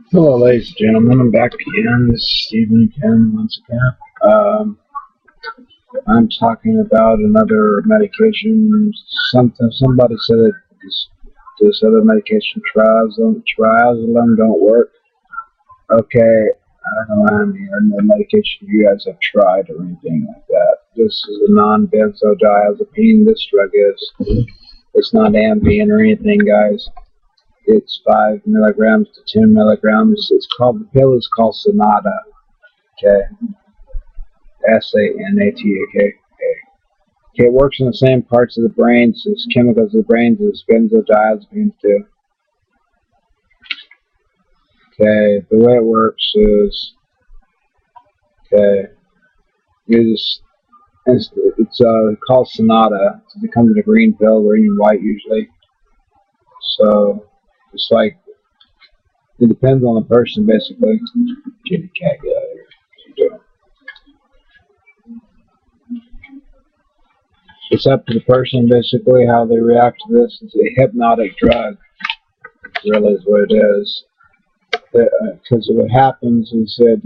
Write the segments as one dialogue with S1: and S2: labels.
S1: Hello, ladies and gentlemen. I'm back again. This is Stephen again, once again. I'm talking about another medication. Somebody said that this other medication, triazolam, don't work. Okay, I don't know any medication you guys have tried or anything like that. This is a non-benzodiazepine. This drug is. It's not Ambien or anything, guys. It's 5 milligrams to 10 milligrams. The pill is called Sonata. Okay. Sanata. Okay. It works in the same parts of the brain, so it's chemicals of the brain as benzodiazepines do. Okay. The way it works is, okay, it's called Sonata. It comes in a green pill, green and white usually. So it's like, it depends on the person, basically. Kitty cat, get out of here. What you doing? It's up to the person, basically, how they react to this. It's a hypnotic drug, really is what it is. Because what happens is that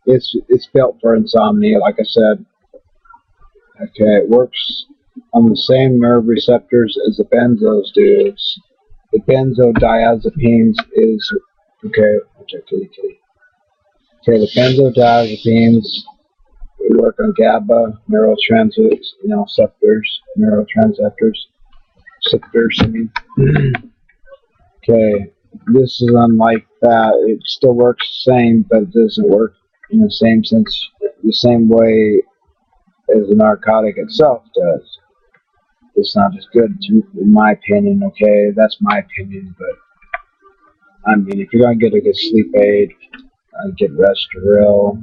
S1: it's built for insomnia, like I said. Okay, it works on the same nerve receptors as the benzos do. The benzodiazepines is, okay, the benzodiazepines work on GABA receptors. I mean, okay, this is unlike that. It still works the same, but it doesn't work in the same sense, the same way as the narcotic itself does. It's not as good, in my opinion. Okay, that's my opinion, but I mean, if you're gonna get a good sleep aid, get Restoril.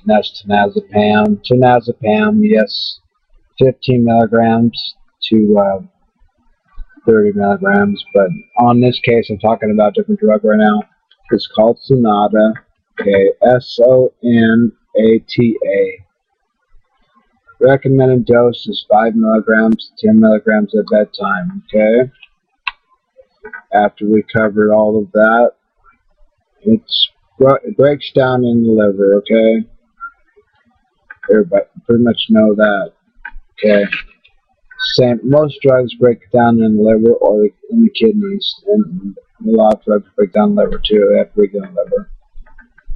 S1: That's Tenazepam, yes, 15 milligrams to 30 milligrams. But on this case, I'm talking about a different drug right now. It's called Sonata. Okay, Sonata. Recommended dose is 5 milligrams to 10 milligrams at bedtime. Okay. After we covered all of that, it breaks down in the liver. Okay. Everybody pretty much know that. Okay. Most drugs break down in the liver or in the kidneys, and a lot of drugs break down the liver too. They have to break down the liver.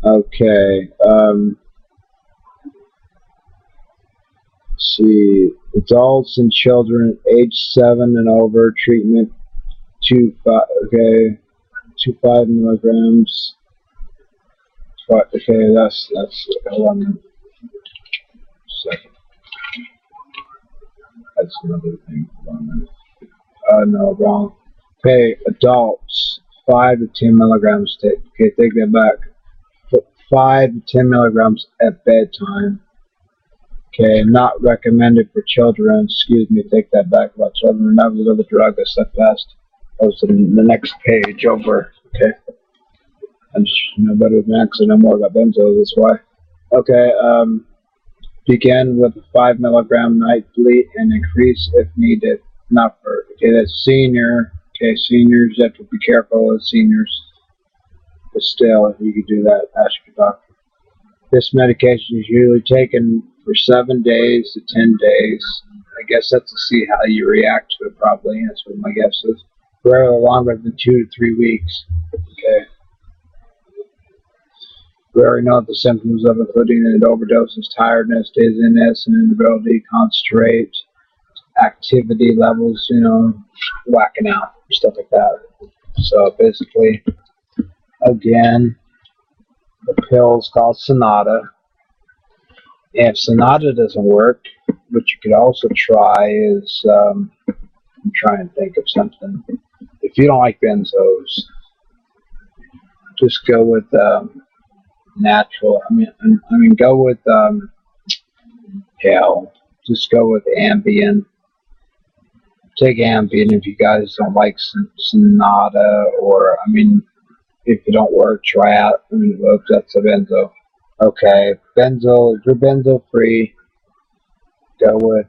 S1: Okay. Let's see. Adults and children age 7 and over. Treatment 2 5 milligrams. Okay, that's hold on a second. That's another thing. No, wrong. Okay, adults, 5 to 10 milligrams. Okay, take that back. 5 to 10 milligrams at bedtime. Okay, not recommended for children. Excuse me, take that back about children. That was another drug I stepped past. That was in the next page over. Okay. I know better than that because I know more about benzos, that's why. Okay, begin with 5 milligram nightly and increase if needed. Not for, okay, that's senior. Okay, seniors, you have to be careful with seniors. But still, if you could do that, ask your doctor. This medication is usually taken for 7 days to 10 days. I guess that's to see how you react to it, probably. That's what my guess is. Rarely longer than 2 to 3 weeks. Okay. We already know the symptoms of including an overdose is tiredness, dizziness, and inability to concentrate, activity levels, whacking out, stuff like that. So basically, again, the pill is called Sonata. And if Sonata doesn't work, what you could also try is, I'm trying to think of something. If you don't like benzos, just go with natural. Go with just go with Ambien. Take Ambien if you guys don't like Sonata, or if it don't work, try out. That's a benzo. Okay, benzo. If you're benzo free, go with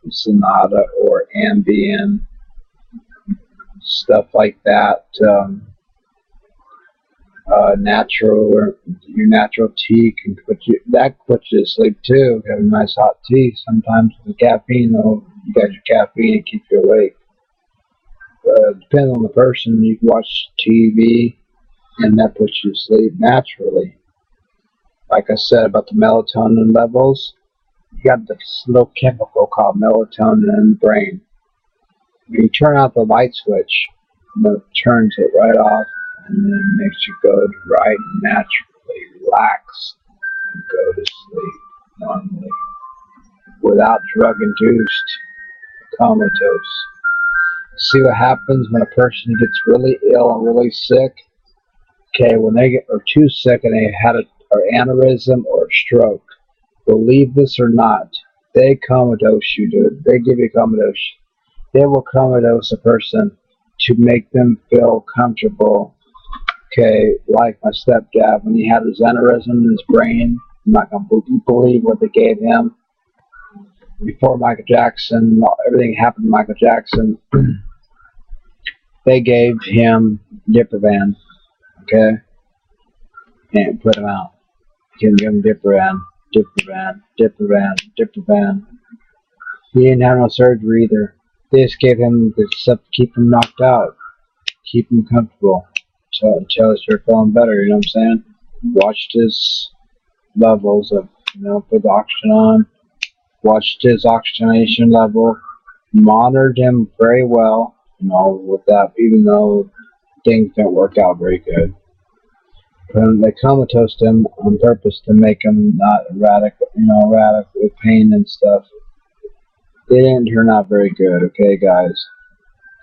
S1: Sonata or Ambien, stuff like that. natural, or your natural tea can that puts you to sleep too. Have a nice hot tea. Sometimes with caffeine, though, you got your caffeine and keep you awake. Depending on the person, you can watch TV and that puts you to sleep naturally. Like I said about the melatonin levels, you got this little chemical called melatonin in the brain. When you turn out the light switch, it turns it right off, and then it makes you go to right naturally relax and go to sleep normally without drug-induced comatose. See what happens when a person gets really ill and really sick? Okay, when they get or too sick and they had an aneurysm or a stroke, believe this or not, they comatose you, dude. They give you comatose. They will comatose a person to make them feel comfortable. Okay, like my stepdad, when he had his aneurysm in his brain, I'm not going to believe what they gave him. Before Michael Jackson, everything happened to Michael Jackson, they gave him Diprovan, okay, and put him out. Give him Diprovan. He didn't have no surgery either. They just gave him the stuff to keep him knocked out, keep him comfortable until he started feeling better. You know what I'm saying? Watched his levels of, put the oxygen on, watched his oxygenation level, monitored him very well, with that, even though things didn't work out very good. They comatose him on purpose to make him not erratic with pain and stuff. It didn't turn out very good, okay, guys?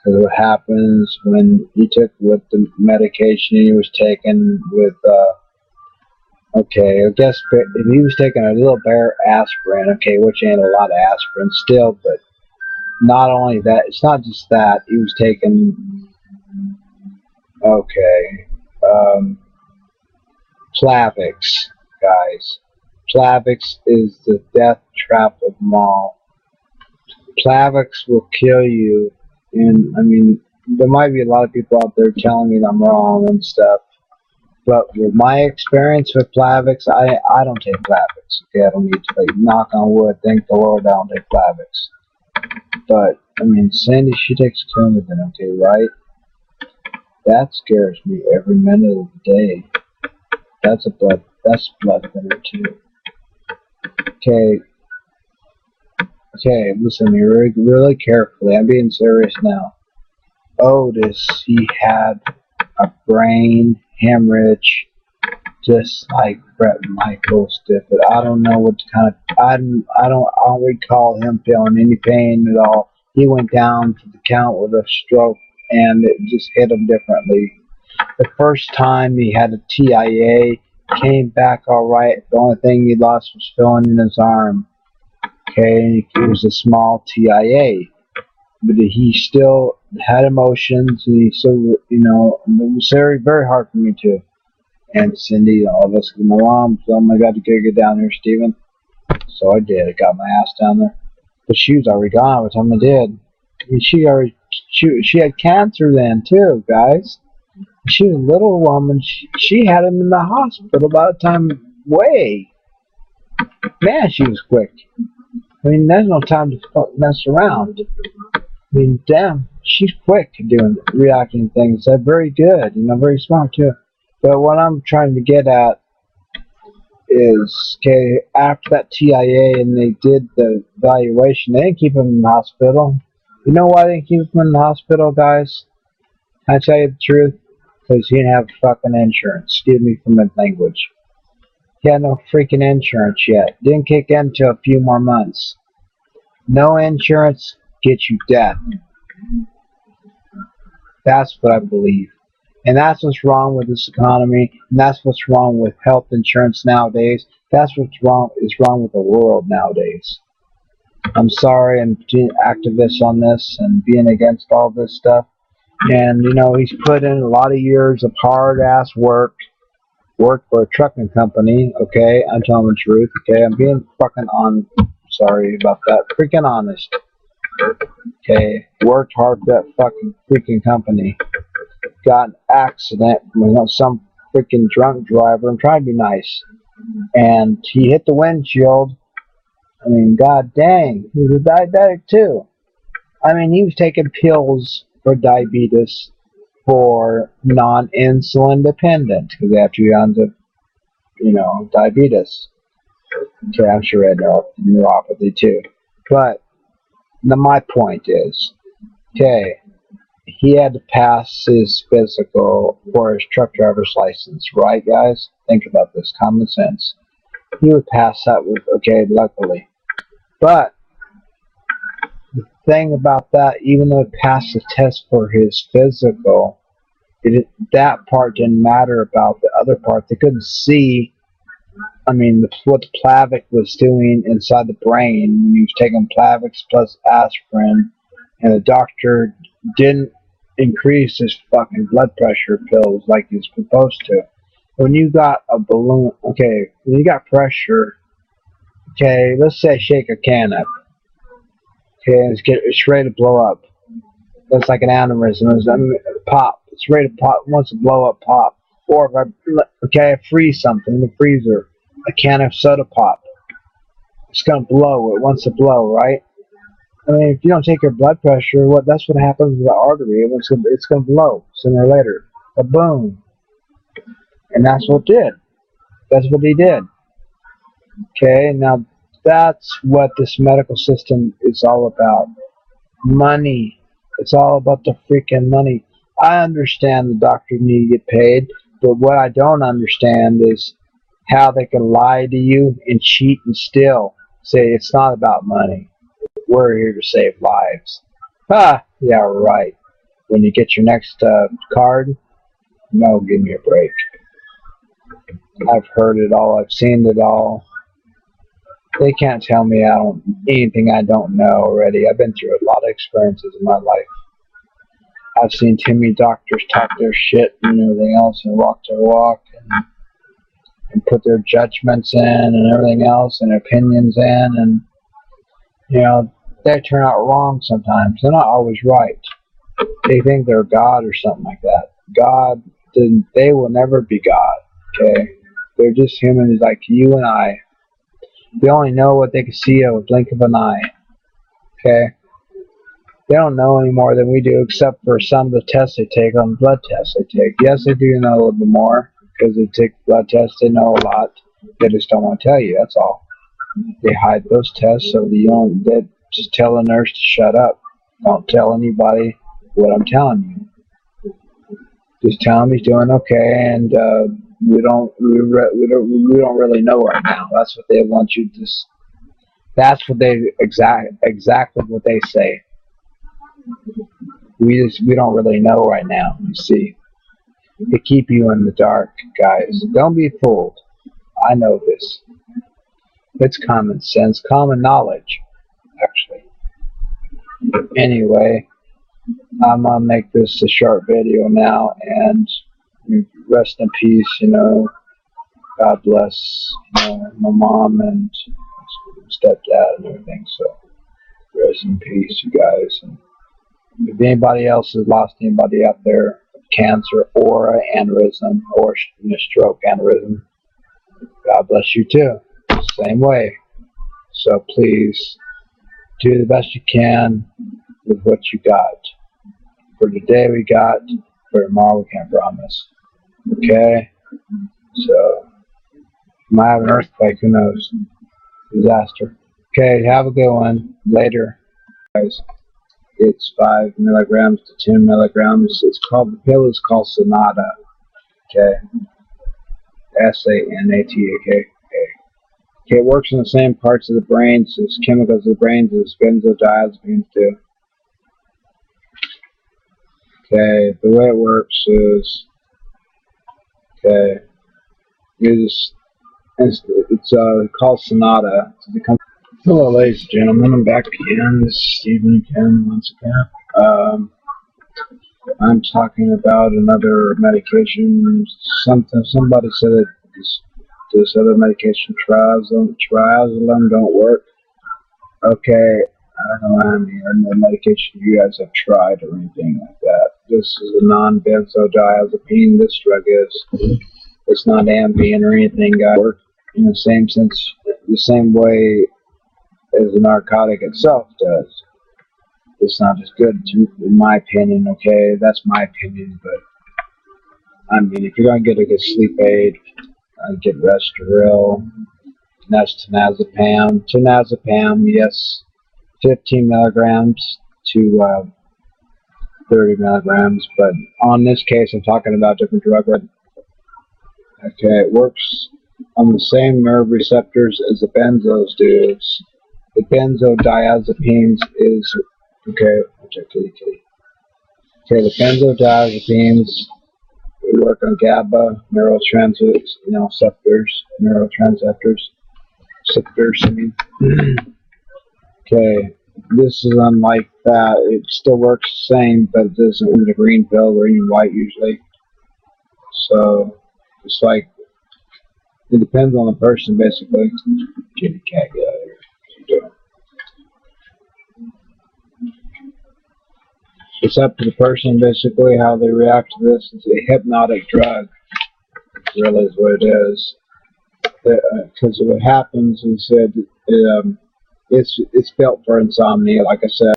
S1: Because what happens when he took with the medication he was taking with, okay, I guess if he was taking a little bare aspirin, okay, which ain't a lot of aspirin still, but not only that, it's not just that, he was taking, okay, Plavix, guys. Plavix is the death trap of them all. Plavix will kill you, and I mean, there might be a lot of people out there telling me that I'm wrong and stuff, but with my experience with Plavix, I don't take Plavix. Okay, I don't need to, knock on wood, thank the Lord I don't take Plavix. But I mean, Sandy, she takes Coumadin, okay, right? That scares me every minute of the day. That's blood thinner too. Okay, listen to me really carefully. I'm being serious now. Otis, he had a brain hemorrhage, just like Bret Michaels did. But I don't know what kind of. I don't recall him feeling any pain at all. He went down to the count with a stroke, and it just hit him differently. The first time he had a TIA, came back all right. The only thing he lost was feeling in his arm. Okay, it was a small TIA, but he still had emotions. And he still, it was very, very hard for me too. And Cindy, all of us, my mom, so I got to get down here, Stephen. So I did. I got my ass down there. But she was already gone by the time I did. I mean, she had cancer then too, guys. She was a little woman. She had him in the hospital by the time way. Man, she was quick. I mean, there's no time to mess around. I mean, damn, she's quick reacting to things. They're very good, very smart too. But what I'm trying to get at is, okay, after that TIA and they did the evaluation, they didn't keep him in the hospital. You know why they didn't keep him in the hospital, guys? Can I tell you the truth? Because he didn't have fucking insurance. Excuse me for my language. He had no freaking insurance yet. Didn't kick in until a few more months. No insurance gets you death. That's what I believe. And that's what's wrong with this economy. And that's what's wrong with health insurance nowadays. That's what's wrong with the world nowadays. I'm sorry I'm being activist on this and being against all this stuff. And, he's put in a lot of years of hard-ass work for a trucking company, okay? I'm telling the truth, okay? I'm being fucking sorry about that. Freaking honest. Okay? Worked hard for that fucking freaking company. Got an accident. Some freaking drunk driver. I'm trying to be nice. And he hit the windshield. I mean, god dang, he was a diabetic too. I mean, he was taking pills for diabetes for non-insulin dependent because they have to be on the, diabetes. Okay, I'm sure he had neuropathy too. But my point is, okay, he had to pass his physical for his truck driver's license, right, guys? Think about this, common sense. He would pass that with, okay, luckily. But the thing about that, even though he passed the test for his physical, that part didn't matter about the other part. They couldn't see, what the Plavix was doing inside the brain when he was taking Plavix plus aspirin, and the doctor didn't increase his fucking blood pressure pills like he's supposed to. When you got a balloon, okay, when you got pressure, okay, let's say shake a can up, okay, it's ready to blow up. That's like an aneurysm. Pop. It's ready to pop. Wants to blow up, pop. Or if I freeze something in the freezer, a can of soda pop. It's gonna blow. It wants to blow, right? I mean, if you don't take your blood pressure, that's what happens with the artery. It's gonna blow sooner or later. A boom. And that's what did. That's what he did. Okay, now that's what this medical system is all about. Money. It's all about the freaking money. I understand the doctors need to get paid, but what I don't understand is how they can lie to you and cheat and still say it's not about money. We're here to save lives. Yeah, right. When you get your next card, no, give me a break. I've heard it all. I've seen it all. They can't tell me anything I don't know already. I've been through a lot of experiences in my life. I've seen too many doctors talk their shit and everything else and walk their walk and put their judgments in and everything else and opinions in, and they turn out wrong sometimes. They're not always right. They think they're God or something like that. God, they will never be God, okay? They're just humans like you and I. They only know what they can see at a blink of an eye, okay? They don't know any more than we do, except for some of the tests they take on blood tests they take. Yes, they do know a little bit more because they take blood tests. They know a lot. They just don't want to tell you. That's all. They hide those tests so they just tell the nurse to shut up. Don't tell anybody what I'm telling you. Just tell them he's doing okay, and we don't really know right now. That's what they want you to. That's what they exactly what they say. We don't really know right now. You see, they keep you in the dark, guys. Don't be fooled. I know this. It's common sense, common knowledge, actually. Anyway, I'm gonna make this a short video now, and rest in peace. God bless my mom and stepdad and everything. So rest in peace, you guys. And if anybody else has lost anybody out there, cancer or aneurysm or stroke aneurysm, God bless you too. Same way. So please do the best you can with what you got. For today we got, for tomorrow we can't promise. Okay? So, might have an earthquake, who knows? Disaster. Okay, have a good one. Later. Guys, it's 5 milligrams to 10 milligrams. The pill is called Sonata. Okay? Sanata. Okay, it works in the same parts of the brain, so it's chemicals of the brain as benzodiazepines do. Okay, the way it works is, okay, it's called Sonata. Hello, ladies and gentlemen, I'm back again. This is Stephen again, once again. I'm talking about another medication. Somebody said that this other medication, triazolam, don't work. Okay, I don't know any other medication you guys have tried or anything like that. This is a non-benzodiazepine. This drug is. It's not Ambien or anything, guys. Work in the same sense, the same way as the narcotic itself does. It's not as good, in my opinion. Okay, that's my opinion, but I mean, if you're gonna get a good sleep aid, get Restoril. And that's Tinazepam. Tinazepam, yes, 15 milligrams to 30 milligrams, but on this case, I'm talking about different drug. Okay, it works on the same nerve receptors as the benzos do. The benzodiazepines is, okay, Okay, the benzodiazepines work on GABA receptors, I mean. Okay, this is unlike that. It still works the same, but it doesn't in the green pill or even white usually. So, it's like, it depends on the person, basically. Kitty cat, get out of here. What are you doing? It's up to the person, basically, how they react to this. It's a hypnotic drug, really is what it is. Because what happens is that it's built for insomnia, like I said.